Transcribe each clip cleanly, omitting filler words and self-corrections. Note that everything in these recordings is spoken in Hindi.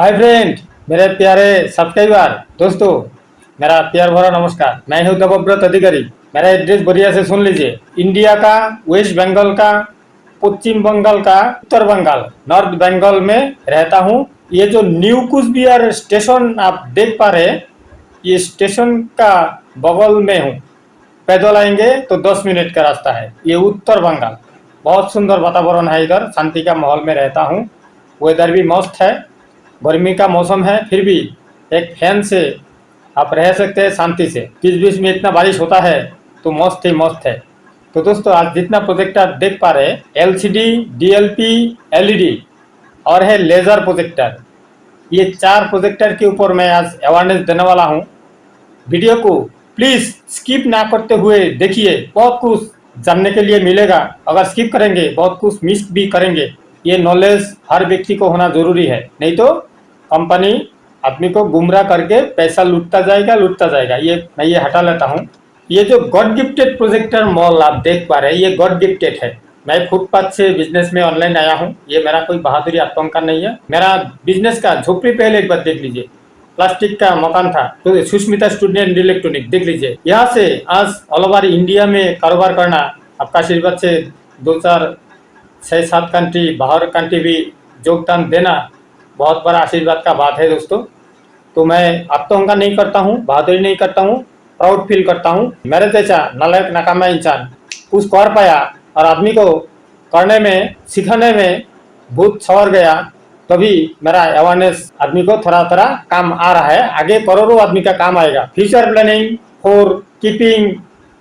हाय फ्रेंड, मेरे प्यारे सब्सक्राइबर दोस्तों, मेरा प्यार भरा नमस्कार। मैं हूं देवव्रत अधिकारी। मेरा एड्रेस बढ़िया से सुन लीजिए। इंडिया का, वेस्ट बंगाल का, पश्चिम बंगाल का, उत्तर बंगाल, नॉर्थ बंगाल में रहता हूं। ये जो न्यू कुच बिहार स्टेशन आप देख पा रहे हैं, ये स्टेशन का बगल में हूँ। पैदल आएंगे तो 10 मिनट का रास्ता है। ये उत्तर बंगाल, बहुत सुंदर वातावरण है इधर, शांति का माहौल में रहता हूँ। वेदर भी मस्त है, गर्मी का मौसम है, फिर भी एक फैन से आप रह सकते हैं शांति से। बीच बीच में इतना बारिश होता है तो मस्त ही मस्त है। तो दोस्तों, आज जितना प्रोजेक्टर देख पा रहे हैं, एलसीडी, डीएलपी, एलईडी और है लेजर प्रोजेक्टर, ये 4 प्रोजेक्टर के ऊपर मैं आज अवेयरनेस देने वाला हूँ। वीडियो को प्लीज स्किप ना करते हुए देखिए, बहुत कुछ जानने के लिए मिलेगा। अगर स्किप करेंगे बहुत कुछ मिस भी करेंगे। ये नॉलेज हर व्यक्ति को होना जरूरी है, नहीं तो कंपनी आदमी को गुमराह करके पैसा लूटता जाएगा। ये मैं ये हटा लेता हूँ। ये जो गॉड गिफ्टेड प्रोजेक्टर मॉल आप देख पा रहे हैं, ये गॉड गिफ्टेड है। मैं फुटपाथ से बिजनेस में ऑनलाइन आया हूँ। ये मेरा कोई बहादुरी आतंक का नहीं है। मेरा बिजनेस का झोपड़ी पहले एक बार देख लीजिए। प्लास्टिक का मकान था, तो सुष्मिता स्टूडेंट इलेक्ट्रॉनिक देख लीजिए। यहाँ से आज ऑल ओवर इंडिया में कारोबार करना, आपका आशीर्वाद से 2-4-6-7 कंट्री, बाहर कंट्री भी योगदान देना बहुत बड़ा आशीर्वाद का बात है दोस्तों। तो मैं आत्महंकार नहीं करता हूँ, बहादुरी नहीं करता हूँ, प्राउड फील करता हूँ। मेरे जैसा नालायक नाकामा इंसान कुछ कर पाया और आदमी को करने में, सिखाने में भूत सवर गया, तभी मेरा अवेयरनेस आदमी को थोड़ा थोड़ा काम आ रहा है। आगे करोड़ों आदमी का काम आएगा। Future planning for keeping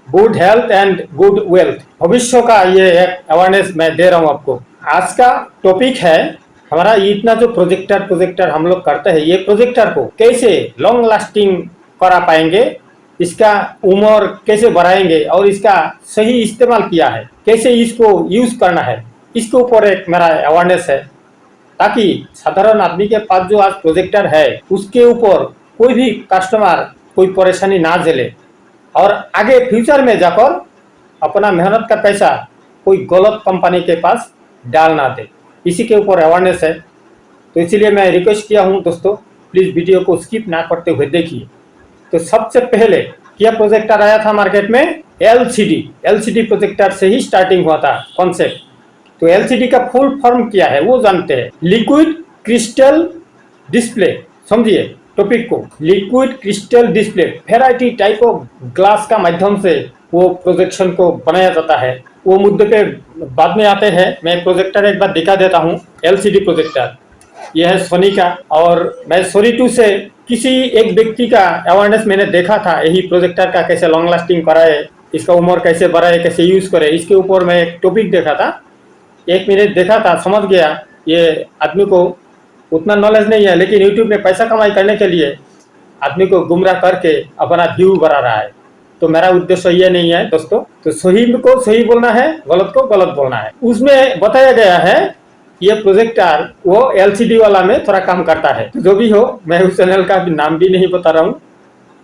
good health and good wealth, भविष्य का ये एक अवेयरनेस मैं दे रहा हूँ आपको। आज का टॉपिक है हमारा, इतना जो प्रोजेक्टर हम लोग करते हैं, ये प्रोजेक्टर को कैसे लॉन्ग लास्टिंग करा पाएंगे, इसका उम्र कैसे बढ़ाएंगे और इसका सही इस्तेमाल किया है, कैसे इसको यूज करना है, इसके ऊपर एक मेरा अवेयरनेस है। ताकि साधारण आदमी के पास जो आज प्रोजेक्टर है, उसके ऊपर कोई भी कस्टमर कोई परेशानी ना झेले और आगे फ्यूचर में जाकर अपना मेहनत का पैसा कोई गलत कंपनी के पास डाल ना दे, इसी के ऊपर अवेयरनेस है। तो इसीलिए मैं रिक्वेस्ट किया हूँ दोस्तों, प्लीज वीडियो को स्किप ना करते हुए देखिए। तो सबसे पहले क्या प्रोजेक्टर आया था मार्केट में? एलसीडी प्रोजेक्टर से ही स्टार्टिंग हुआ था कॉन्सेप्ट। तो एलसीडी का फुल फॉर्म क्या है वो जानते हैं। लिक्विड क्रिस्टल डिस्प्ले, समझिए टॉपिक को। Liquid crystal display variety type of glass का माध्यम से वो प्रोजेक्शन को बनाया जाता है। वो मुद्दे पे बाद में आते हैं। मैं प्रोजेक्टर एक बार दिखा देता हूँ। एलसीडी प्रोजेक्टर यह है सोनी का, और मैं सोनी 2 से किसी एक व्यक्ति का अवेयरनेस मैंने देखा था, यही प्रोजेक्टर का कैसे लॉन्ग लास्टिंग कराए, इसका उम्र कैसे बढ़ाए, कैसे यूज करे, इसके ऊपर मैं एक टॉपिक देखा था। 1 मिनट देखा था, समझ गया। ये आदमी को उतना नॉलेज नहीं है, लेकिन यूट्यूब में पैसा कमाई करने के लिए आदमी को गुमराह करके अपना व्यू बढ़ा रहा है। तो मेरा उद्देश्य ये नहीं है दोस्तों। तो सही को सही बोलना है, गलत को गलत बोलना है। उसमें बताया गया है ये प्रोजेक्टर वो एलसीडी वाला में थोड़ा काम करता है। तो जो भी हो, मैं उस चैनल का नाम भी नहीं बता रहा हूँ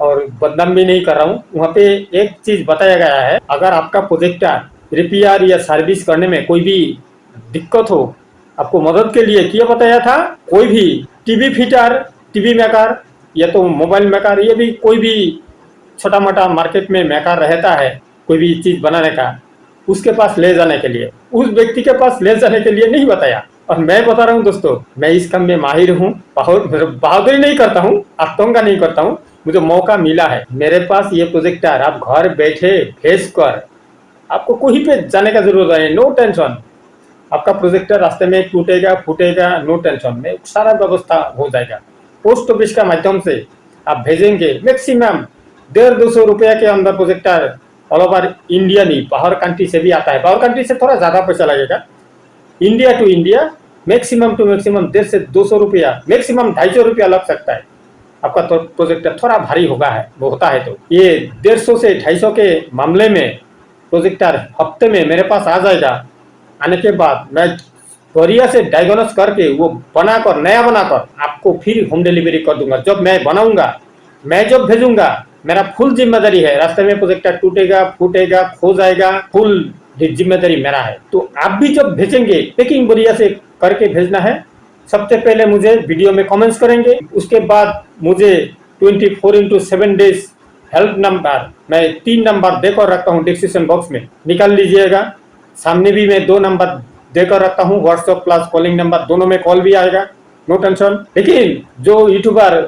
और बदनाम भी नहीं कर रहा हूँ। वहाँ पे एक चीज बताया गया है, अगर आपका प्रोजेक्टर रिपेयर या सर्विस करने में कोई भी दिक्कत हो, आपको मदद के लिए क्या बताया था, कोई भी टीवी फिटर, टीवी मेकर या तो मोबाइल मेकर, ये भी कोई भी छोटा मोटा मार्केट में मेकर रहता है कोई भी चीज बनाने का, उसके पास ले जाने के लिए, उस व्यक्ति के पास ले जाने के लिए नहीं बताया। और मैं बता रहा हूँ दोस्तों, मैं इस काम में माहिर हूँ। बहादुरी नहीं करता हूँ, आतंका नहीं करता हूँ। मुझे मौका मिला है, मेरे पास ये प्रोजेक्टर आप घर बैठे भेज कर, आपको कहीं पे जाने का जरूरत नहीं, नो टेंशन। आपका प्रोजेक्टर रास्ते में टूटेगा फूटेगा, नो टेंशन, में सारा व्यवस्था हो जाएगा। पोस्ट ऑफिस का माध्यम से आप भेजेंगे, मैक्सिमम 150-200 रुपया के अंदर प्रोजेक्टर ऑल ओवर इंडिया नहीं, बाहर कंट्री से भी आता है। बाहर कंट्री से थोड़ा ज्यादा पैसा लगेगा। India to India maximum to maximum 150 से 200 रुपया, मैक्सिमम 250 रुपया लग सकता है। आपका तो प्रोजेक्टर थोड़ा भारी होगा है, वो होता है। तो ये 150 से 250 के मामले में प्रोजेक्टर हफ्ते में मेरे पास आ जाएगा। आने के बाद मैं बढ़िया से डायग्नोस करके वो बनाकर, नया बनाकर आपको फिर होम डिलीवरी कर दूंगा। जब मैं बनाऊंगा, मैं जब भेजूंगा, मेरा फुल जिम्मेदारी है। रास्ते में प्रोजेक्टर टूटेगा फूटेगा खो जाएगा, फुल जिम्मेदारी मेरा है। तो आप भी जब भेजेंगे, पैकिंग बढ़िया से करके भेजना है, सबसे पहले मुझे वीडियो में कमेंट्स करेंगे, उसके बाद मुझे 24/7 डेज हेल्प नंबर मैं 3 नंबर देकर रखता हूँ डिस्क्रिप्शन बॉक्स में, निकाल लीजिएगा। सामने भी मैं 2 नंबर देकर रखता हूँ, व्हाट्सएप प्लस कॉलिंग नंबर, दोनों में कॉल भी आएगा, नो टेंशन। लेकिन जो यूट्यूबर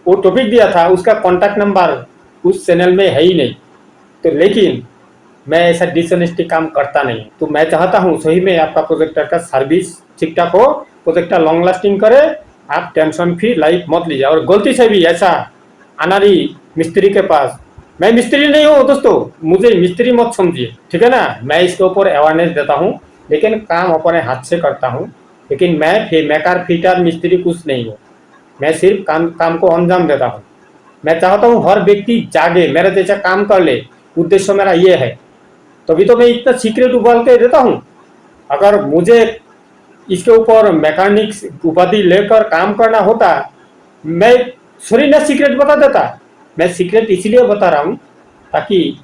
वो टॉपिक दिया था उसका कॉन्टैक्ट नंबर उस चैनल में है ही नहीं, तो लेकिन मैं ऐसा डिसऑनेस्टी काम करता नहीं। तो मैं चाहता हूँ सही में आपका प्रोजेक्टर का सर्विस ठीक ठाक हो, प्रोजेक्टर लॉन्ग लास्टिंग करे, आप टेंशन फ्री लाइफ मत लीजिए। और गलती से भी ऐसा अनारी मिस्त्री के पास, मैं मिस्त्री नहीं हूँ दोस्तों, मुझे मिस्त्री मत समझिए, ठीक है ना। मैं इसके ऊपर अवेयरनेस देता हूँ, लेकिन काम अपने हाथ से करता हूँ। लेकिन मैं मेकर फिटर मिस्त्री कुछ नहीं हूँ, मैं सिर्फ काम को अंजाम देता हूँ। मैं चाहता हूँ हर व्यक्ति जागे, मेरे जैसा काम कर ले, उद्देश्य मेरा ये है। तभी तो मैं इतना सीक्रेट उबाल के देता हूँ। अगर मुझे इसके ऊपर मैकेनिक्स उपाधि लेकर काम करना होता, मैं सॉरी ना सीक्रेट बता देता। मैं सीक्रेट इसलिए बता रहा हूँ ताकि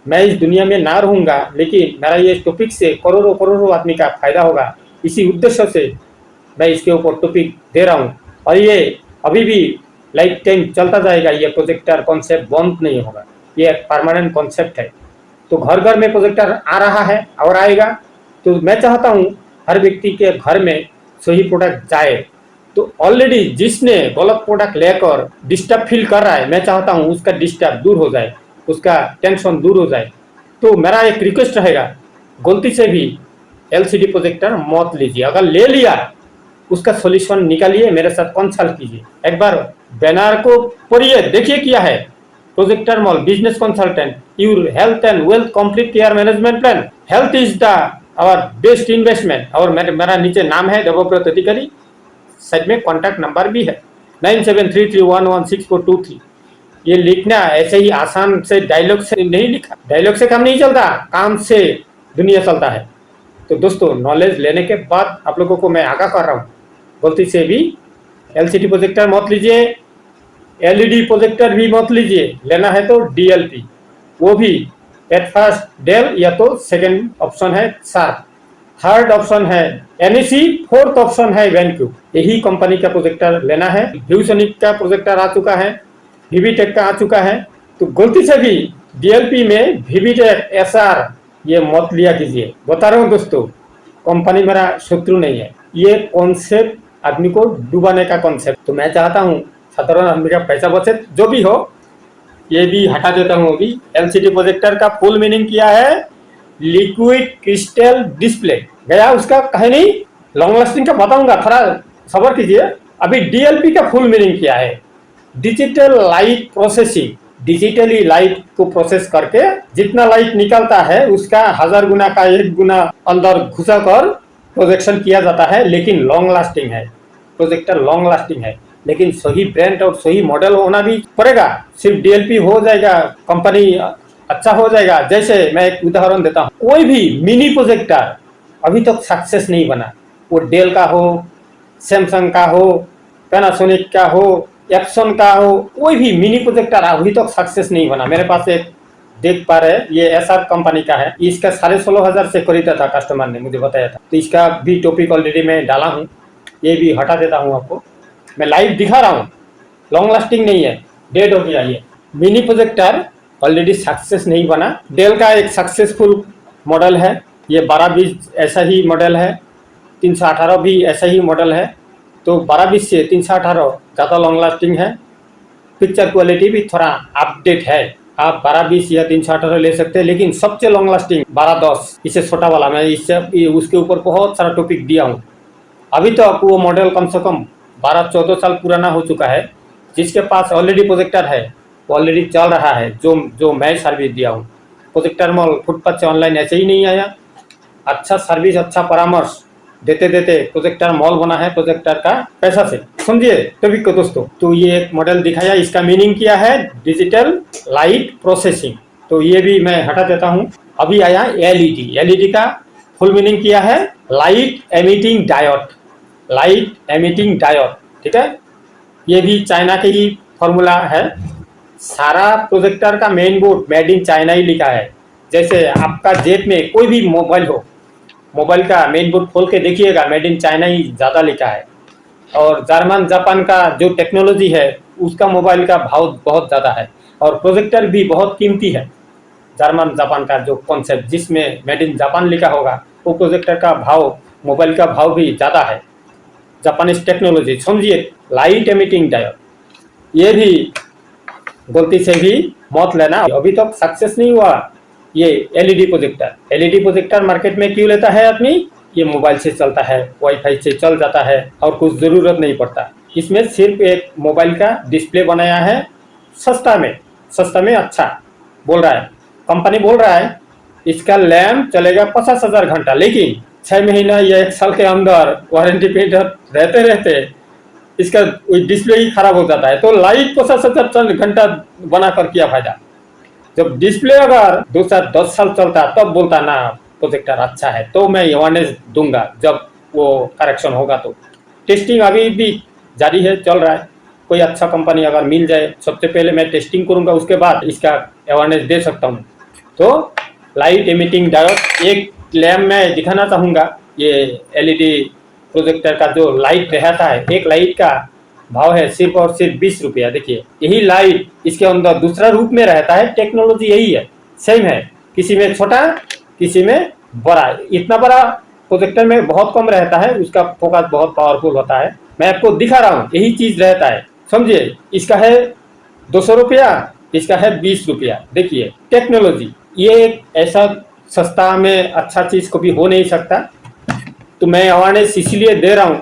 मैं इस दुनिया में ना रहूँगा, लेकिन मेरा ये टॉपिक से करोड़ों करोड़ों आदमी का फायदा होगा, इसी उद्देश्य से मैं इसके ऊपर टॉपिक दे रहा हूँ। और ये अभी भी लाइफ टाइम चलता जाएगा, ये प्रोजेक्टर कॉन्सेप्ट बंद नहीं होगा, ये एक परमानेंट कॉन्सेप्ट है। तो घर घर में प्रोजेक्टर आ रहा है और आएगा, तो मैं चाहता हूँ हर व्यक्ति के घर में सही प्रोडक्ट जाए। तो ऑलरेडी जिसने गलत प्रोडक्ट लेकर डिस्टर्ब फील कर रहा है, मैं चाहता हूँ उसका डिस्टर्ब दूर हो जाए, उसका टेंशन दूर हो जाए। तो मेरा एक रिक्वेस्ट रहेगा, गलती से भी एलसीडी प्रोजेक्टर मत लीजिए। अगर ले लिया उसका सॉल्यूशन निकालिए, मेरे साथ कंसल्ट कीजिए। एक बार बैनर को पढ़िए, देखिए क्या है, projector mall business consultant, your health and wealth complete care management plan, health is the our best investment. और मेरा नीचे नाम है देवव्रत अधिकारी, साइड में कॉन्टैक्ट नंबर भी है 9733116423। ये लिखना ऐसे ही आसान से डायलॉग से नहीं लिखा, डायलॉग से काम नहीं चलता, काम से दुनिया चलता है। तो दोस्तों नॉलेज लेने के बाद आप लोगों को मैं आगाह कर रहा हूँ, गलती से भी एलसीडी प्रोजेक्टर मत लीजिए, एलईडी प्रोजेक्टर भी मत लीजिए। लेना है तो डीएलपी, वो भी एट फर्स्ट डेल या तो सेकंड ऑप्शन है शार्प, थर्ड ऑप्शन है एनईसी, फोर्थ ऑप्शन है वैनक्यू। यही कंपनी का प्रोजेक्टर लेना है। व्यूसोनिक का प्रोजेक्टर आ चुका है, वीवीटेक का आ चुका है। तो गलती से भी डीएलपी में वीवीटेक एसआर ये मत लिया कीजिए। बता रहा हूँ दोस्तों, कंपनी मेरा शत्रु नहीं है, ये कॉन्सेप्ट आदमी को डुबाने का कॉन्सेप्ट। तो मैं चाहता हूँ साधारण आदमी का पैसा बचे, जो भी हो। ये भी हटा देता हूँ अभी। एलसीडी प्रोजेक्टर का फुल मीनिंग क्या है? Liquid crystal display. गया उसका कहीं नहीं, लॉन्ग लास्टिंग का बताऊंगा, थोड़ा सब्र कीजिए। अभी डीएलपी का फुल मीनिंग क्या है? Digital light processing. Digitally light को प्रोसेस करके जितना लाइट निकलता है उसका 1000 गुना का 1 गुना अंदर घुसा कर प्रोजेक्शन किया जाता है। लेकिन लॉन्ग लास्टिंग है, प्रोजेक्टर लॉन्ग लास्टिंग है, लेकिन सही ब्रांड और सही मॉडल होना भी पड़ेगा। सिर्फ डीएलपी हो जाएगा, कंपनी अच्छा हो जाएगा। जैसे मैं एक उदाहरण देता हूँ, कोई भी मिनी प्रोजेक्टर अभी तक सक्सेस नहीं बना, वो डेल का हो, सैमसंग का हो, पैनासोनिक का हो, एप्सन का हो, कोई भी मिनी प्रोजेक्टर अभी तक सक्सेस नहीं बना। मेरे पास एक देख पा रहे, ये एसआर कंपनी का है, इसका 16,500 से खरीदा था, कस्टमर ने मुझे बताया था। तो इसका भी टॉपिक ऑलरेडी मैं डाला हूँ, ये भी हटा देता हूँ आपको। मैं लाइव दिखा रहा हूँ, लॉन्ग लास्टिंग नहीं है, डेड हो गया। ये मिनी प्रोजेक्टर ऑलरेडी सक्सेस नहीं बना। डेल का एक सक्सेसफुल मॉडल है, ये 1220 ऐसा ही मॉडल है, 318 भी ऐसा ही मॉडल है। तो 1220 से 318 ज़्यादा लॉन्ग लास्टिंग है, पिक्चर क्वालिटी भी थोड़ा अपडेट है। आप 1220 या 318 ले सकते हैं, लेकिन सबसे लॉन्ग लास्टिंग 1210, इसे छोटा वाला। मैं इससे उसके ऊपर बहुत सारा टॉपिक दिया हूँ। अभी तक वो मॉडल कम से कम 12-14 साल पुराना हो चुका है। जिसके पास ऑलरेडी प्रोजेक्टर है वो ऑलरेडी चल रहा है, जो मैं सर्विस दिया हूँ। प्रोजेक्टर मॉल फुटपाथ से ऑनलाइन ऐसे ही नहीं आया। अच्छा सर्विस, अच्छा परामर्श देते देते प्रोजेक्टर मॉल बना है, प्रोजेक्टर का पैसा से। समझिए तभी को दोस्तों। तो ये एक मॉडल दिखाया, इसका मीनिंग क्या है? Digital light processing. तो ये भी मैं हटा देता हूँ। अभी आया एलईडी। एलईडी का फुल मीनिंग क्या है? Light emitting diode. Light emitting diode, ठीक है। ये भी चाइना के ही फॉर्मूला है। सारा प्रोजेक्टर का main board made in China ही लिखा है। जैसे आपका जेब में कोई भी मोबाइल हो, मोबाइल का मेन बोर्ड खोल के देखिएगा, मेड इन चाइना ही ज़्यादा लिखा है। और जर्मन जापान का जो टेक्नोलॉजी है उसका मोबाइल का भाव बहुत ज़्यादा है, और प्रोजेक्टर भी बहुत कीमती है। जर्मन जापान का जो कॉन्सेप्ट जिसमें मेड इन जापान लिखा होगा, वो प्रोजेक्टर का भाव, मोबाइल का भाव भी ज़्यादा है। जापानीज टेक्नोलॉजी समझिए, लाइट एमिटिंग डायोड, ये भी गलती से भी मत लेना, अभी तक सक्सेस नहीं हुआ ये LED projector. LED projector market में क्यों लेता है आदमी? ये मोबाइल से चलता है, वाईफाई से चल जाता है और कुछ ज़रूरत नहीं पड़ता। इसमें सिर्फ एक मोबाइल का डिस्प्ले बनाया है, सस्ता में अच्छा बोल रहा है, कंपनी बोल रहा है इसका लैम्प चलेगा 50,000 घंटा, लेकिन 6 महीना या 1 साल के अंदर वारंटी पीरियड रहते रहते इसका डिस्प्ले ही खराब हो जाता है। तो लाइट 50,000 घंटा बनाकर क्या फायदा? जब डिस्प्ले अगर 2 से 10 साल चलता तब बोलता ना प्रोजेक्टर अच्छा है, तो मैं अवेयरनेस दूंगा जब वो करेक्शन होगा। तो टेस्टिंग अभी भी जारी है, चल रहा है। कोई अच्छा कंपनी अगर मिल जाए, सबसे पहले मैं टेस्टिंग करूंगा, उसके बाद इसका अवेयरनेस दे सकता हूँ। तो लाइट एमिटिंग डायोड एक लैम्प में दिखाना चाहूँगा। ये एलईडी प्रोजेक्टर का जो लाइट रहता है, एक लाइट का भाव है सिर्फ और सिर्फ 20 रुपया। देखिए यही लाइट इसके अंदर दूसरा रूप में रहता है, टेक्नोलॉजी यही है, सेम है, किसी में छोटा किसी में बड़ा। इतना बड़ा प्रोजेक्टर में बहुत कम रहता है, उसका फोकस बहुत पावरफुल होता है। मैं आपको दिखा रहा हूँ, यही चीज रहता है, समझिए। इसका है 200 रुपया, इसका है 20 रुपया। देखिए टेक्नोलॉजी, ये एक ऐसा सस्ता में अच्छा चीज कभी हो नहीं सकता। तो मैं अवेयरनेस इसीलिए दे रहा हूँ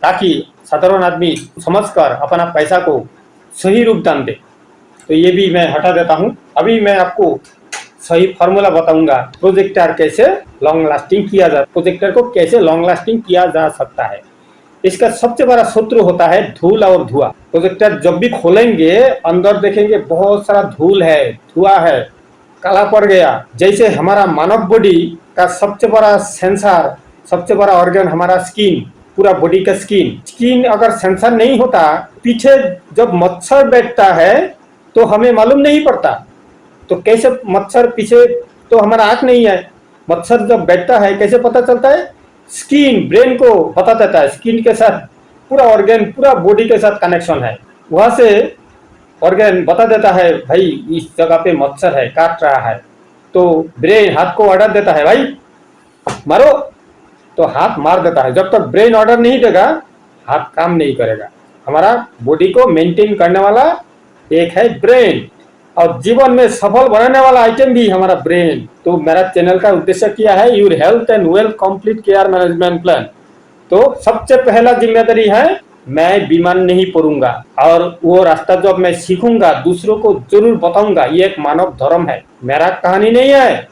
ताकि साधारण आदमी समझकर अपना पैसा को सही रूप दान दे। तो ये भी मैं हटा देता हूँ। अभी मैं आपको सही फार्मूला बताऊंगा, प्रोजेक्टर कैसे लॉन्ग लास्टिंग किया जा, प्रोजेक्टर को कैसे लॉन्ग लास्टिंग किया जा सकता है। इसका सबसे बड़ा शत्रु होता है धूल और धुआं। प्रोजेक्टर जब भी खोलेंगे अंदर देखेंगे बहुत सारा धूल है, धुआं है, काला पड़ गया। जैसे हमारा मानव बॉडी का सबसे बड़ा सेंसर, सबसे बड़ा ऑर्गन हमारा स्किन, पूरा बॉडी का स्किन अगर सेंसर नहीं होता, पीछे जब मच्छर बैठता है तो हमें मालूम नहीं पड़ता। तो कैसे मच्छर पीछे, तो हमारा आंख नहीं है, मच्छर जब बैठता है कैसे पता चलता है? स्किन ब्रेन को पता देता है, स्किन के साथ पूरा ऑर्गन, पूरा बॉडी के साथ कनेक्शन है। वहां से ऑर्गन बता देता है भाई इस जगह पे मच्छर है, काट रहा है। तो ब्रेन हाथ को ऑर्डर देता है भाई मारो, तो हाथ मार देता है। जब तक ब्रेन ऑर्डर नहीं देगा हाथ काम नहीं करेगा। हमारा बॉडी को मेंटेन करने वाला एक है ब्रेन, और जीवन में सफल बनाने वाला आइटम भी हमारा ब्रेन। तो मेरा चैनल का उद्देश्य क्या है? Your health and wealth complete care management plan. तो सबसे पहला जिम्मेदारी है मैं बीमार नहीं पड़ूंगा, और वो रास्ता जब मैं सीखूंगा दूसरों को जरूर बताऊंगा। ये एक मानव धर्म है, मेरा कहानी नहीं है।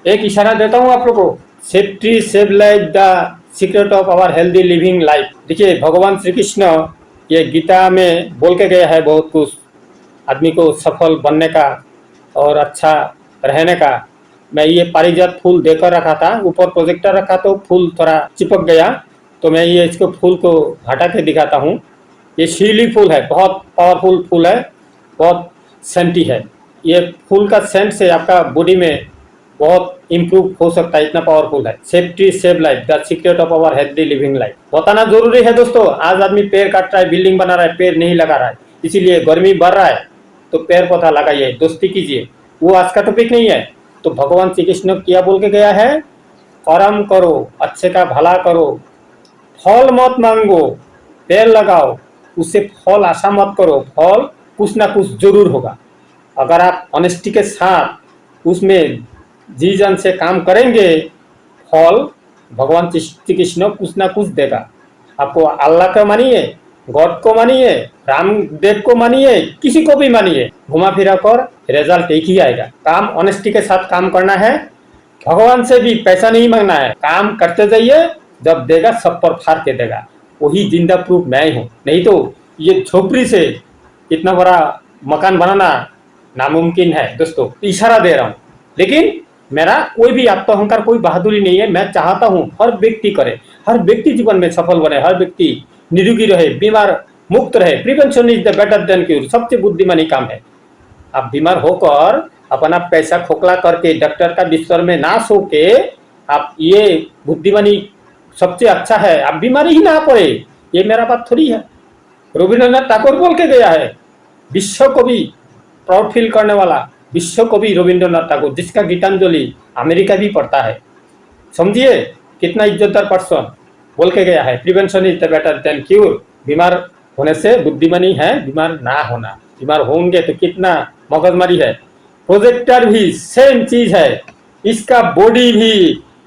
एक इशारा देता हूँ आप लोगों को, safety save life, the secret of our healthy living life. देखिए भगवान श्री कृष्ण ये गीता में बोल के गया है बहुत कुछ आदमी को सफल बनने का और अच्छा रहने का। मैं ये पारिजात फूल देकर रखा था, ऊपर प्रोजेक्टर रखा तो फूल थोड़ा चिपक गया, तो मैं ये इसको फूल को हटा के दिखाता हूँ। ये शिरली फूल है, बहुत पावरफुल फूल है, बहुत सेंटी है। ये फूल का सेंट से आपका बॉडी में बहुत इम्प्रूव हो सकता है, इतना पावरफुल है। Safety save life, the secret of our healthy living life. बताना जरूरी है दोस्तों। आज आदमी पेड़ काट रहा है, बिल्डिंग बना रहा है, पेड़ नहीं लगा रहा है, इसीलिए गर्मी बढ़ रहा है। तो पेड़ पौधा लगाइए, दोस्ती कीजिए। वो आज का टॉपिक नहीं है। तो भगवान श्री कृष्ण क्या बोल के गया है? कर्म करो, अच्छे का भला करो, फल मत मांगो, पेड़ लगाओ, उससे फल आशा मत करो, फल कुछ ना कुछ जरूर होगा। अगर आप ऑनेस्टी के साथ उसमें जी जान से काम करेंगे, फल भगवान श्री कृष्ण कुछ ना कुछ देगा आपको। अल्लाह को मानिए, गॉड को मानिए, रामदेव को मानिए, किसी को भी मानिए, घुमा फिरा कर रिजल्ट एक ही आएगा। काम ऑनेस्टी के साथ काम करना है, भगवान से भी पैसा नहीं मांगना है, काम करते जाइए, जब देगा सब पर फाड़ के देगा। वही जिंदा प्रूफ मैं ही हूँ। नहीं तो ये झोपड़ी से इतना बड़ा मकान बनाना नामुमकिन है दोस्तों। इशारा दे रहा हूँ, लेकिन मेरा कोई भी आत्मअहंकार, कोई बहादुरी नहीं है। मैं चाहता हूँ हर व्यक्ति करे, हर व्यक्ति जीवन में सफल बने, हर व्यक्ति निरोगी रहे, बीमार मुक्त रहे। Prevention is the better than cure, सबसे बुद्धिमानी काम है। आप बीमार होकर अपना पैसा खोखला करके डॉक्टर का बिस्तर में ना सो के, आप ये बुद्धिमानी सबसे अच्छा है। आप बीमारी ही ना पड़े, ये मेरा बात थोड़ी है। रविंद्रनाथ टैगोर बोल के गया है, विश्व कवि, प्राउड फील करने वाला विश्व कवि रविंद्रनाथ टैगोर, जिसका गीतांजलि अमेरिका भी पढ़ता है। समझिए कितना इज्जतदार पर्सन बोल के गया है, prevention is the better than cure. बीमार होने से बुद्धिमानी है बीमार ना होना, बीमार होंगे तो कितना मगजमारी है। प्रोजेक्टर भी सेम चीज है, इसका बॉडी भी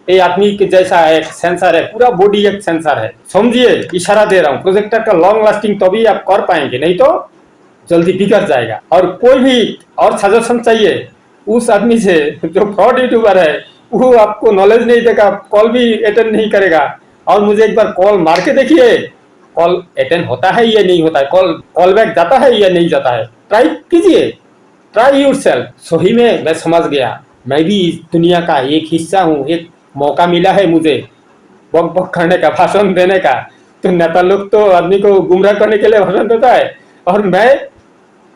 ये आदमी के जैसा एक सेंसर है, पूरा बॉडी एक सेंसर है। समझिए, इशारा दे रहा हूँ, प्रोजेक्टर का लॉन्ग लास्टिंग तभी आप कर पाएंगे, नहीं तो जल्दी बिगड़ जाएगा। और कोई भी और सजेशन चाहिए उस आदमी से जो फ्रॉड यूट्यूबर है, वो आपको नॉलेज नहीं देगा, कॉल भी अटेंड नहीं करेगा। और मुझे एक बार कॉल मार के देखिए, कॉल अटेंड होता है या नहीं होता है, कॉल बैक जाता है या नहीं जाता है। ट्राई कीजिए, ट्राई योरसेल्फ। सही में मैं समझ गया, मैं भी इस दुनिया का एक हिस्सा हूँ। एक मौका मिला है मुझे बक बक करने का, भाषण देने का। तो नेता लोग तो आदमी को गुमराह करने के लिए भाषण देता है, और मैं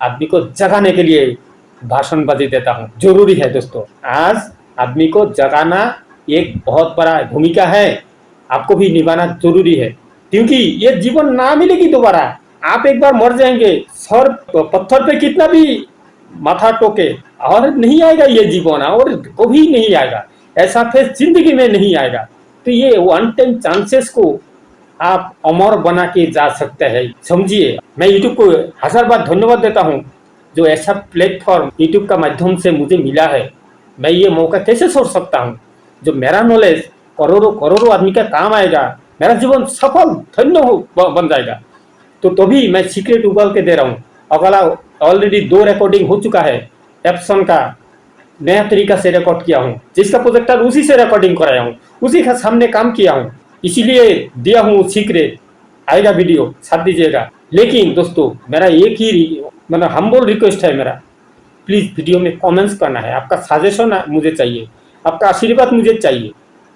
आदमी को जगाने के लिए भाषणबाजी देता हूँ। जरूरी है दोस्तों, आज आदमी को जगाना एक बहुत बड़ा भूमिका है, आपको भी निभाना जरूरी है। क्योंकि ये जीवन ना मिलेगी दोबारा, आप एक बार मर जाएंगे, सर पत्थर पे कितना भी माथा टोके और नहीं आएगा ये जीवन, और कभी नहीं आएगा, ऐसा फेस जिंदगी में नहीं आएगा। तो ये वन टाइम चांसेस को आप अमर बना के जा सकते हैं। समझिए, मैं यूट्यूब को हजार बार धन्यवाद देता हूँ जो ऐसा प्लेटफॉर्म यूट्यूब का माध्यम से मुझे मिला है। मैं ये मौका कैसे छोड़ सकता हूँ, जो मेरा नॉलेज करोड़ों करोड़ों आदमी का काम आएगा, मेरा जीवन सफल धन्य बन जाएगा। तो तभी मैं सीक्रेट उबाल के दे रहा हूँ। अगला ऑलरेडी 2 रिकॉर्डिंग हो चुका है, एप्सन का नया तरीका से रिकॉर्ड किया हूँ, जिसका प्रोजेक्टर उसी से रिकॉर्डिंग कराया हूँ, उसी के सामने काम किया हूँ, इसीलिए दिया हूँ सीक्रेट। आएगा वीडियो, साथ दीजिएगा। लेकिन दोस्तों, मेरा एक ही मतलब हम्बल रिक्वेस्ट है मेरा, प्लीज वीडियो में कमेंट्स करना है, आपका सजेशन मुझे चाहिए, आपका आशीर्वाद मुझे चाहिए।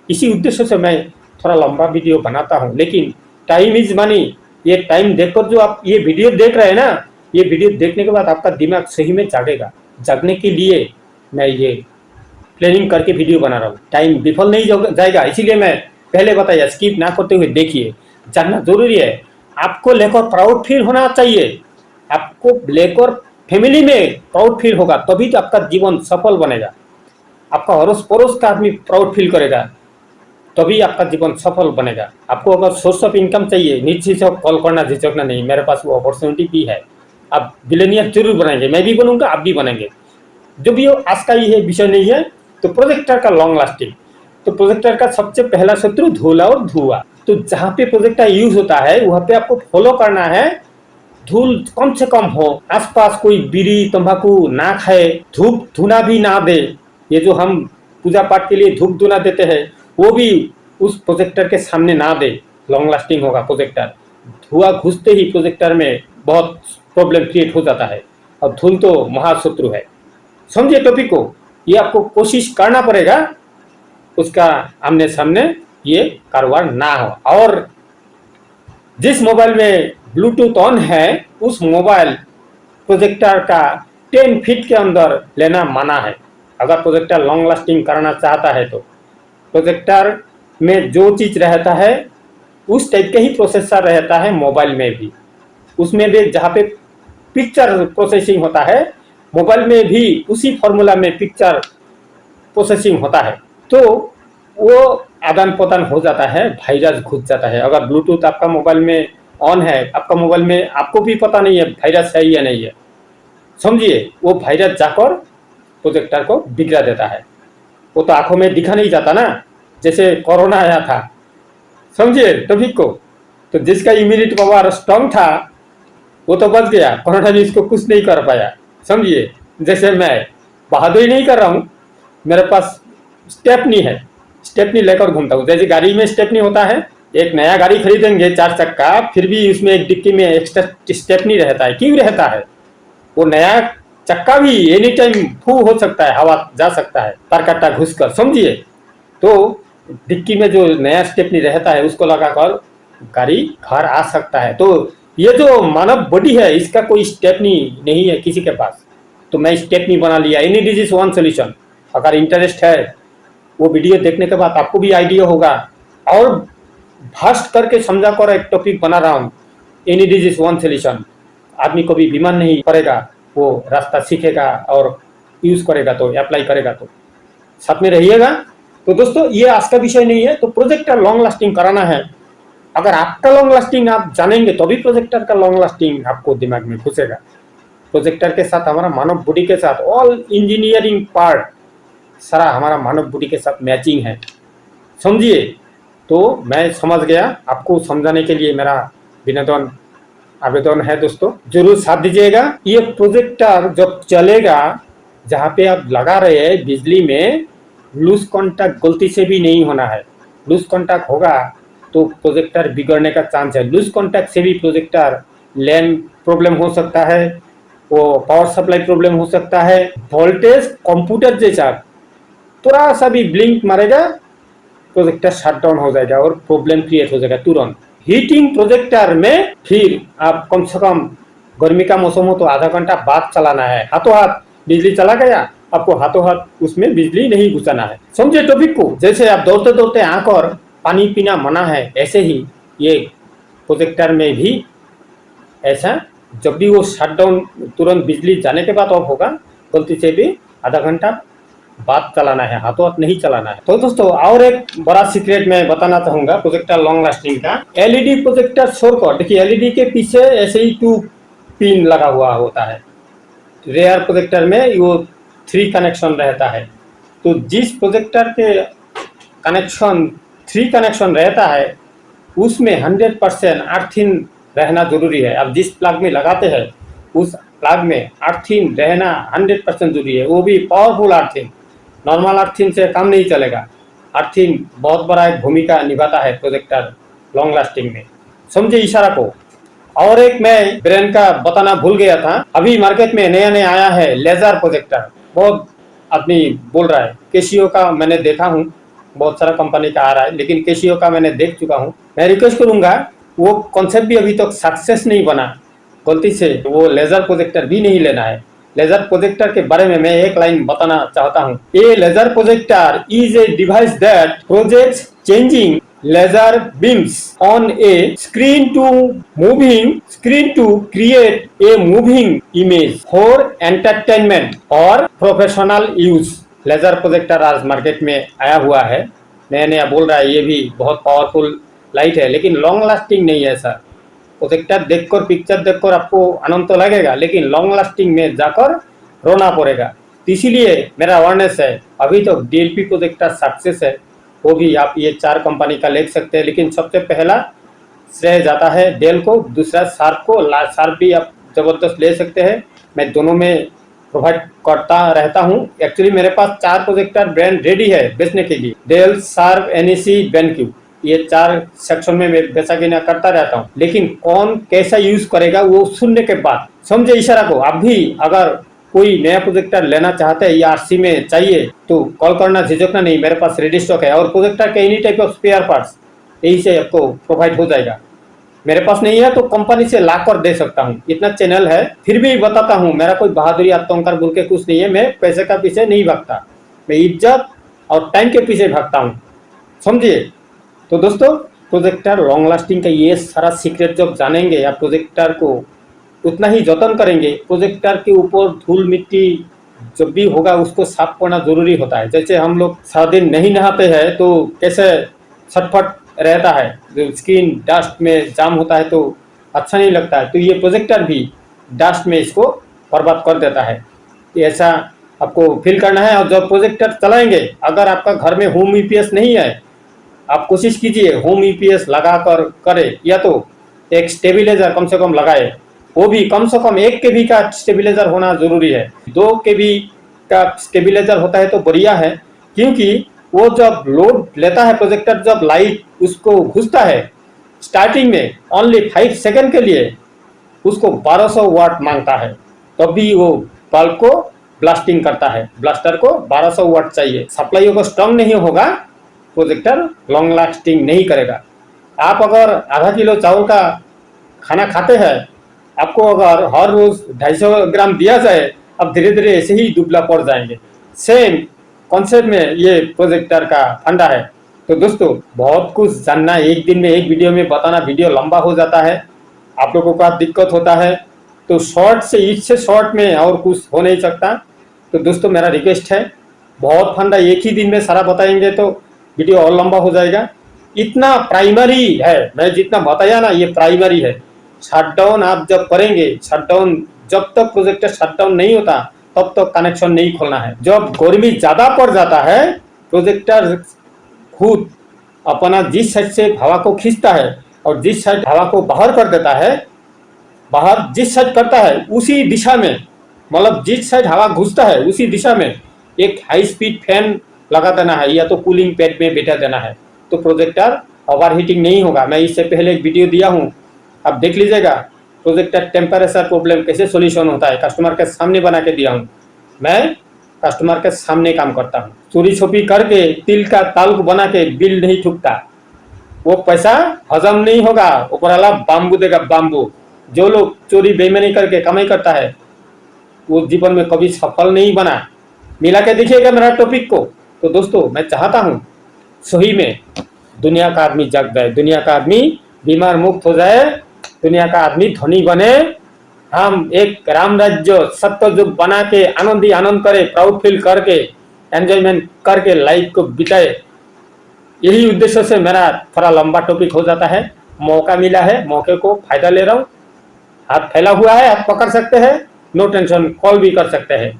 इसी उद्देश्य से मैं थोड़ा लंबा वीडियो बनाता हूँ, लेकिन टाइम इज मनी। ये टाइम देखकर जो आप ये वीडियो देख रहे हैं ना, ये वीडियो देखने के बाद आपका दिमाग सही में जागेगा। जागने के लिए मैं ये प्लानिंग करके वीडियो बना रहा हूँ। टाइम विफल नहीं जाएगा, इसीलिए मैं पहले बताया, स्किप ना करते हुए देखिए। जानना जरूरी है, आपको लेकर प्राउड फील होना चाहिए, आपको लेकर फैमिली में प्राउड फील होगा, तभी तो आपका जीवन सफल बनेगा। आपका अड़ोस पड़ोस का आदमी प्राउड फील करेगा, तभी आपका जीवन सफल बनेगा। आपको अगर सोर्स ऑफ इनकम चाहिए, निश्चित कॉल करना, झिझकना नहीं, मेरे पास वो अपॉर्चुनिटी भी है। आप बिलियनियर जरूर बनाएंगे, मैं भी बनूंगा, आप भी बनेंगे। जो भी हो, आज का ये विषय नहीं है। तो प्रोजेक्टर का लॉन्ग लास्टिंग, तो प्रोजेक्टर का सबसे पहला शत्रु धूला और धुआं। तो जहाँ पे प्रोजेक्टर यूज होता है वहाँ पे आपको फॉलो करना है, धूल कम से कम हो, आसपास कोई बीड़ी तंबाकू ना खाए, धूप धुना भी ना दे। ये जो हम पूजा पाठ के लिए धूप धुना देते हैं, वो भी उस प्रोजेक्टर के सामने ना दे, लॉन्ग लास्टिंग होगा प्रोजेक्टर। धुआं घुसते ही प्रोजेक्टर में बहुत प्रॉब्लम क्रिएट हो जाता है, और धूल तो महाशत्रु है। समझिए टॉपिक को, ये आपको कोशिश करना पड़ेगा उसका आमने सामने ये कारोबार ना हो। और जिस मोबाइल में ब्लूटूथ ऑन है, उस मोबाइल प्रोजेक्टर का 10 फीट के अंदर लेना मना है। अगर प्रोजेक्टर लॉन्ग लास्टिंग करना चाहता है तो प्रोजेक्टर में जो चीज रहता है उस टाइप के ही प्रोसेसर रहता है मोबाइल में भी। उसमें भी जहाँ पे पिक्चर प्रोसेसिंग होता है, मोबाइल में भी उसी फॉर्मूला में पिक्चर प्रोसेसिंग होता है। तो वो आदान प्रदान हो जाता है, वायरस घुस जाता है। अगर ब्लूटूथ आपका मोबाइल में ऑन है, आपका मोबाइल में आपको भी पता नहीं है वायरस है या नहीं है, समझिए वो वायरस जाकर प्रोजेक्टर को बिगड़ा देता है। वो तो आंखों में दिखा नहीं जाता ना, जैसे कोरोना आया था, समझिए टॉपिक को। तो जिसका इम्यूनिटी पावर स्ट्रांग था वो तो बच गया, कोरोना ने इसको कुछ नहीं कर पाया। समझिए, जैसे मैं बहादुरी नहीं कर रहा हूँ, मेरे पास स्टेपनी है, स्टेपनी लेकर घूमता हूँ। जैसे गाड़ी में स्टेपनी होता है, एक नया गाड़ी खरीदेंगे 4 चक्का, फिर भी उसमें एक डिक्की में एक्स्ट्रा स्टेपनी रहता है। क्यों रहता है? वो नया चक्का भी एनी टाइम फू हो सकता है, हवा जा सकता है परकट्टा घुसकर, समझिए। तो डिक्की में जो नया स्टेपनी रहता है उसको लगाकर गाड़ी घर आ सकता है। तो ये जो मानव बॉडी है, इसका कोई स्टेपनी नहीं है किसी के पास, तो मैं स्टेपनी बना लिया। Any disease one solution. अगर इंटरेस्ट है, वो वीडियो देखने के बाद आपको भी आइडिया होगा। और भास्ट करके समझा कर एक टॉपिक बना रहा हूँ। Any disease one solution. आदमी कभी बीमार नहीं पड़ेगा, वो रास्ता सीखेगा और यूज करेगा तो, अप्लाई करेगा तो। साथ में रहिएगा। तो दोस्तों ये आज का विषय नहीं है। तो प्रोजेक्टर लॉन्ग लास्टिंग कराना है, अगर आपका लॉन्ग लास्टिंग आप जानेंगे तो भी प्रोजेक्टर का लॉन्ग लास्टिंग आपको दिमाग में घुसेगा। प्रोजेक्टर के साथ हमारा मानव बॉडी के साथ ऑल इंजीनियरिंग पार्ट सारा हमारा मानव बॉडी के साथ मैचिंग है, समझिए। तो मैं समझ गया, आपको समझाने के लिए मेरा विनम्र आवेदन है दोस्तों, जरूर साथ दीजिएगा। ये प्रोजेक्टर जब चलेगा, जहाँ पे आप लगा रहे हैं बिजली में, लूज कॉन्टैक्ट गलती से भी नहीं होना है। लूज कॉन्टैक्ट होगा तो प्रोजेक्टर बिगड़ने का चांस है। लूज कॉन्टैक्ट से भी प्रोजेक्टर लैन प्रॉब्लम हो सकता है, वो पावर सप्लाई प्रॉब्लम हो सकता है, वोल्टेज कंप्यूटर जैसा थोड़ा सा भी ब्लिंक मारेगा प्रोजेक्टर शट डाउन हो जाएगा और प्रॉब्लम क्रिएट हो जाएगा तुरंत। हीटिंग प्रोजेक्टर में फिर आप कम से कम गर्मी का मौसम हो तो आधा घंटा बाद चलाना है। हाथों हाथ बिजली चला गया, आपको हाथों हाथ उसमें बिजली नहीं घुसाना है, समझे टॉपिक को। जैसे आप दौड़ते दौड़ते आकर पानी पीना मना है, ऐसे ही ये प्रोजेक्टर में भी ऐसा, जब भी वो शट डाउन तुरंत बिजली जाने के बाद ऑफ होगा, गलती से भी आधा घंटा बाद चलाना है, हाथों हाथ नहीं चलाना है। तो दोस्तों और एक बड़ा सीक्रेट मैं बताना चाहूंगा प्रोजेक्टर लॉन्ग लास्टिंग का। एलईडी प्रोजेक्टर छोड़कर देखिए, एलईडी के पीछे ऐसे ही 2 पिन लगा हुआ होता है। रेयर प्रोजेक्टर में वो 3 कनेक्शन रहता है। तो जिस प्रोजेक्टर के कनेक्शन 3 कनेक्शन रहता है, उसमें 100% अर्थिंग रहना जरूरी है। अब जिस प्लग में लगाते हैं उस प्लग में अर्थिंग रहना 100% जरूरी है, वो भी पावरफुल अर्थिंग। नॉर्मल अर्थिंग से काम नहीं चलेगा। अर्थिंग बहुत बड़ा एक भूमिका निभाता है प्रोजेक्टर लॉन्ग लास्टिंग में, समझे इशारा को। और एक मैं ब्रांड का बताना भूल गया था, अभी मार्केट में नया नया आया है लेजर प्रोजेक्टर। बहुत आदमी बोल रहा है, केशियो का मैंने देखा हूँ, बहुत सारा कंपनी का आ रहा है, लेकिन केशियो का मैंने देख चुका हूँ। मैं रिक्वेस्ट करूंगा, वो कॉन्सेप्ट भी अभी तक सक्सेस नहीं बना, गलती से वो लेजर प्रोजेक्टर भी नहीं लेना है। लेजर प्रोजेक्टर के बारे में मैं एक लाइन बताना चाहता हूँ। A laser projector is a device that projects changing laser beams on a screen to create a moving image for entertainment और प्रोफेशनल यूज। लेजर प्रोजेक्टर आज मार्केट में आया हुआ है, नया नया बोल रहा है, ये भी बहुत पावरफुल लाइट है, लेकिन लॉन्ग लास्टिंग नहीं है सर। प्रोजेक्टर देखकर, पिक्चर देखकर आपको आनंद तो लगेगा, लेकिन लॉन्ग लास्टिंग में जाकर रोना पड़ेगा। तो इसीलिए मेरा अवेयरनेस है, अभी तो डीएलपी प्रोजेक्टर सक्सेस है, वो भी आप ये 4 कंपनी का ले सकते हैं, लेकिन सबसे पहला श्रेय जाता है डेल को, दूसरा शार्प को। शार्प भी आप जबरदस्त ले सकते हैं, मैं दोनों में प्रोवाइड करता रहता हूँ। एक्चुअली मेरे पास 4 प्रोजेक्टर ब्रांड रेडी है बेचने के लिए, डेल, शार्प, एनईसी, बेनक्यू, ये 4 सेक्शन में मैं बेचा गिना करता रहता हूँ। लेकिन कौन कैसा यूज करेगा वो सुनने के बाद, समझे इशारा को। आप भी अगर कोई नया प्रोजेक्टर लेना चाहते हैं या आरसी में चाहिए तो कॉल करना, झिझकना नहीं, मेरे पास रेडी स्टॉक है। और प्रोजेक्टर के any type of spare parts यही से आपको प्रोवाइड हो जाएगा। मेरे पास नहीं है तो कंपनी से ला कर दे सकता हूँ, इतना चैनल है। फिर भी बताता हूँ, मेरा कोई बहादुरी आत्मकार बोल के कुछ नहीं है, मैं पैसे का पीछे नहीं भागता, मैं इज्जत और टाइम के पीछे भागता हूँ, समझिए। तो दोस्तों प्रोजेक्टर लॉन्ग लास्टिंग का ये सारा सीक्रेट जब जानेंगे, या प्रोजेक्टर को उतना ही जतन करेंगे, प्रोजेक्टर के ऊपर धूल मिट्टी जब भी होगा उसको साफ करना जरूरी होता है। जैसे हम लोग सारा दिन नहीं नहाते हैं तो कैसे छटपट रहता है, जो स्क्रीन डस्ट में जाम होता है तो अच्छा नहीं लगता है, तो ये प्रोजेक्टर भी डस्ट में इसको बर्बाद कर देता है। ऐसा आपको फील करना है। और जब प्रोजेक्टर चलाएंगे, अगर आपका घर में होम ईपीएस नहीं है, आप कोशिश कीजिए होम ईपीएस लगा कर करें, या तो एक स्टेबिलाइजर कम से कम लगाए, वो भी कम से कम 1 केबी का स्टेबिलाइजर होना जरूरी है। 2 केबी का स्टेबिलाइजर होता है तो बढ़िया है, क्योंकि वो जब लोड लेता है प्रोजेक्टर, जब लाइट उसको घुसता है स्टार्टिंग में ओनली 5 सेकंड के लिए, उसको 1200 वाट मांगता है, तब भी वो बल्ब को ब्लास्टिंग करता है। ब्लास्टर को 1200 वाट चाहिए। सप्लाई अगर स्ट्रांग नहीं होगा, प्रोजेक्टर लॉन्ग लास्टिंग नहीं करेगा। आप अगर आधा किलो चावल का खाना खाते हैं, आपको अगर हर रोज 250 ग्राम दिया जाए, अब धीरे धीरे ऐसे ही दुबला पड़ जाएंगे। सेम कॉन्सेप्ट में ये प्रोजेक्टर का फंडा है। तो दोस्तों बहुत कुछ जानना, एक दिन में एक वीडियो में बताना, वीडियो लंबा हो जाता है, आप लोगों का दिक्कत होता है, तो शॉर्ट से इससे शॉर्ट में और कुछ हो नहीं सकता। तो दोस्तों मेरा रिक्वेस्ट है, बहुत फंडा एक ही दिन में सारा बताएंगे तो वीडियो और लंबा हो जाएगा। इतना प्राइमरी है, मैं जितना बताया ना ये प्राइमरी है। शटडाउन आप जब करेंगे, शटडाउन जब तक प्रोजेक्टर शटडाउन नहीं होता तब तक कनेक्शन नहीं खोलना है। जब गर्मी ज्यादा पड़ जाता है, प्रोजेक्टर खुद अपना जिस साइड से हवा को खींचता है और जिस साइड हवा को बाहर कर देता है, बाहर जिस साइड करता है उसी दिशा में, मतलब जिस साइड हवा घुसता है उसी दिशा में एक हाई स्पीड फैन लगा देना है या तो कूलिंग पैड में बैठा देना है, तो प्रोजेक्टर ओवर हीटिंग नहीं होगा। मैं इससे पहले एक वीडियो दिया हूँ, आप देख लीजिएगा, प्रोजेक्टर टेम्परेचर प्रॉब्लम कैसे सॉल्यूशन होता है, कस्टमर के सामने बना के दिया हूँ। मैं कस्टमर के सामने काम करता हूँ, चोरी छुपी करके तिल का ताल्लुक बना के बिल नहीं ठुकता, वो पैसा हजम नहीं होगा, ऊपर वाला बाम्बू देगा बाम्बू। जो लोग चोरी बेईमानी करके कमाई करता है वो जीवन में कभी सफल नहीं बना। मिला के देखिएगा मेरा टॉपिक को। तो दोस्तों मैं चाहता हूँ सही में दुनिया का आदमी जग जाए, दुनिया का आदमी बीमार मुक्त हो जाए, दुनिया का आदमी धनी बने, हम एक राम राज्य सत्य युग बना के आनंद ही आनंद करे, प्राउड फील करके, एंजॉयमेंट करके लाइफ को बिताए। यही उद्देश्य से मेरा थोड़ा लंबा टॉपिक हो जाता है। मौका मिला है, मौके को फायदा ले रहा हूँ। हाथ फैला हुआ है, आप पकड़ सकते हैं, नो टेंशन, कॉल भी कर सकते हैं।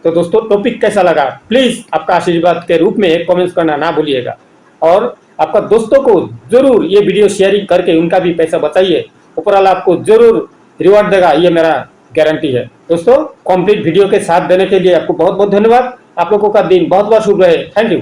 तो दोस्तों टॉपिक कैसा लगा प्लीज आपका आशीर्वाद के रूप में एक कमेंट्स करना ना भूलिएगा, और आपका दोस्तों को जरूर ये वीडियो शेयरिंग करके उनका भी पैसा बचाइए, ऊपर वाला आपको जरूर रिवॉर्ड देगा, ये मेरा गारंटी है। दोस्तों कंप्लीट वीडियो के साथ देने के लिए आपको बहुत बहुत धन्यवाद। आप लोगों का दिन बहुत बहुत शुभ रहे। Thank you.